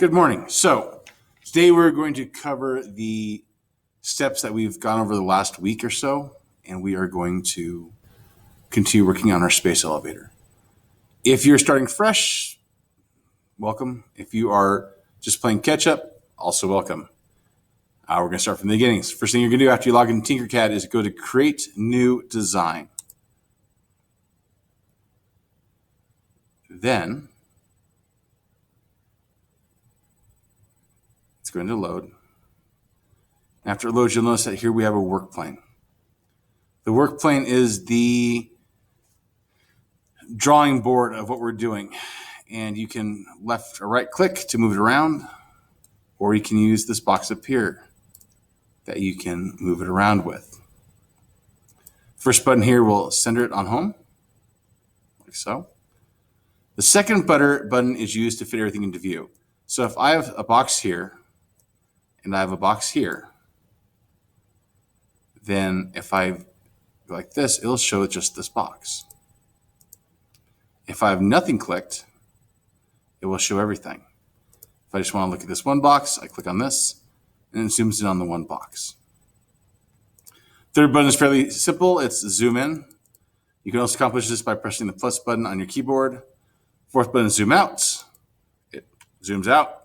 Good morning. So today we're going to cover the steps that we've gone over the last week or so, and we are going to continue working on our space elevator. If you're starting fresh, welcome. If you are just playing catch up, also welcome. We're going to start from the beginnings. First thing you're going to do after you log into TinkerCAD is go to Create New Design. Then it's going to load. After it loads, you'll notice that here we have a work plane. The work plane is the drawing board of what we're doing. And you can left or right click to move it around, or you can use this box up here that you can move it around with. First button here will center it on home, like so. The second button is used to fit everything into view. So if I have a box here and I have a box here, then if I go like this, it'll show just this box. If I have nothing clicked, it will show everything. If I just want to look at this one box, I click on this, and it zooms in on the one box. Third button is fairly simple. It's zoom in. You can also accomplish this by pressing the plus button on your keyboard. Fourth button is zoom out. It zooms out.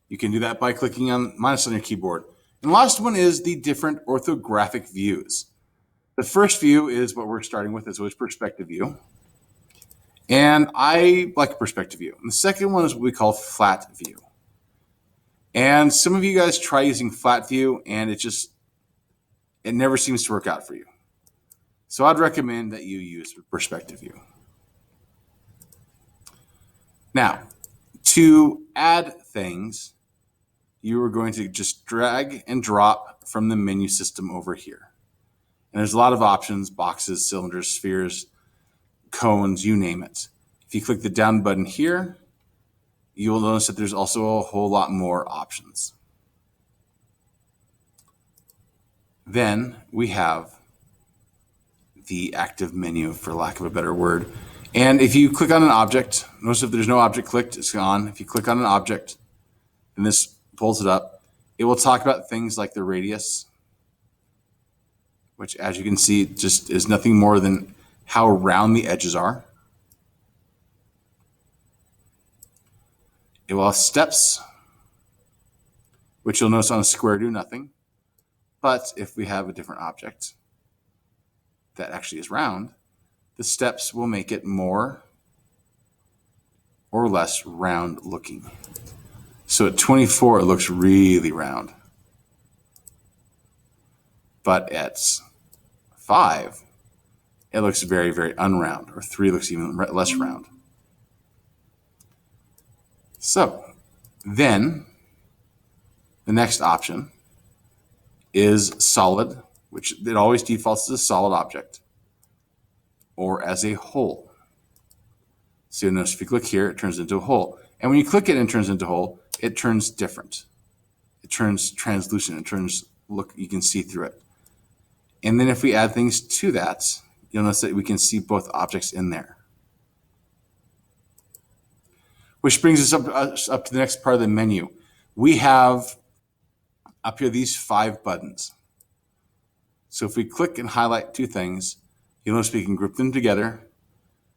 You can do that by clicking on minus on your keyboard. And the last one is the different orthographic views. The first view is what we're starting with, is always perspective view. And I like a perspective view. And the second one is what we call flat view. And some of you guys try using flat view and it never seems to work out for you. So I'd recommend that you use perspective view. Now, to add things, you are going to just drag and drop from the menu system over here. And there's a lot of options: boxes, cylinders, spheres, cones, you name it. If you click the down button here, you will notice that there's also a whole lot more options. Then we have the active menu, for lack of a better word. And if you click on an object, notice if there's no object clicked, it's gone. If you click on an object, and this pulls it up, it will talk about things like the radius, which, as you can see, just is nothing more than how round the edges are. It will have steps, which you'll notice on a square do nothing. But if we have a different object that actually is round, the steps will make it more or less round looking. So at 24, it looks really round. But at 5, it looks very, very unround, or 3 looks even less round. So then the next option is solid, which it always defaults as a solid object or as a hole. So you'll notice if you click here, it turns into a hole. And when you click it and it turns into a hole, it turns different. It turns translucent. It turns, look, you can see through it. And then if we add things to that, you'll notice that we can see both objects in there. Which brings us up to the next part of the menu. We have up here these 5 buttons. So if we click and highlight 2 things, you'll notice we can group them together.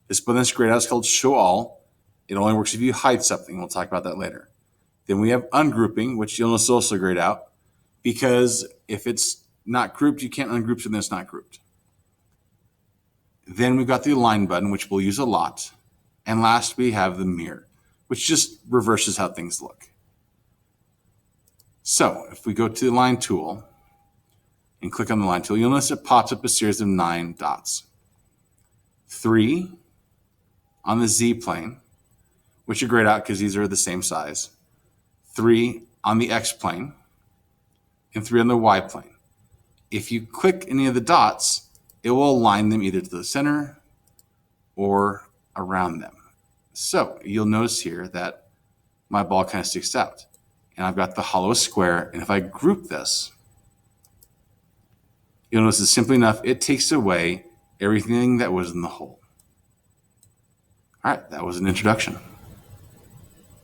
This button that's grayed out is called Show All. It only works if you hide something. We'll talk about that later. Then we have ungrouping, which you'll notice is also grayed out, because if it's not grouped, you can't ungroup something that's not grouped. Then we've got the align button, which we'll use a lot. And last, we have the mirror, which just reverses how things look. So if we go to the line tool and click on the line tool, you'll notice it pops up a series of 9 dots. 3 on the Z plane, which are grayed out because these are the same size. 3 on the X plane, and 3 on the Y plane. If you click any of the dots, it will align them either to the center or around them. So you'll notice here that my ball kind of sticks out. And I've got the hollow square. And if I group this, you'll notice it's simply enough. It takes away everything that was in the hole. All right, that was an introduction.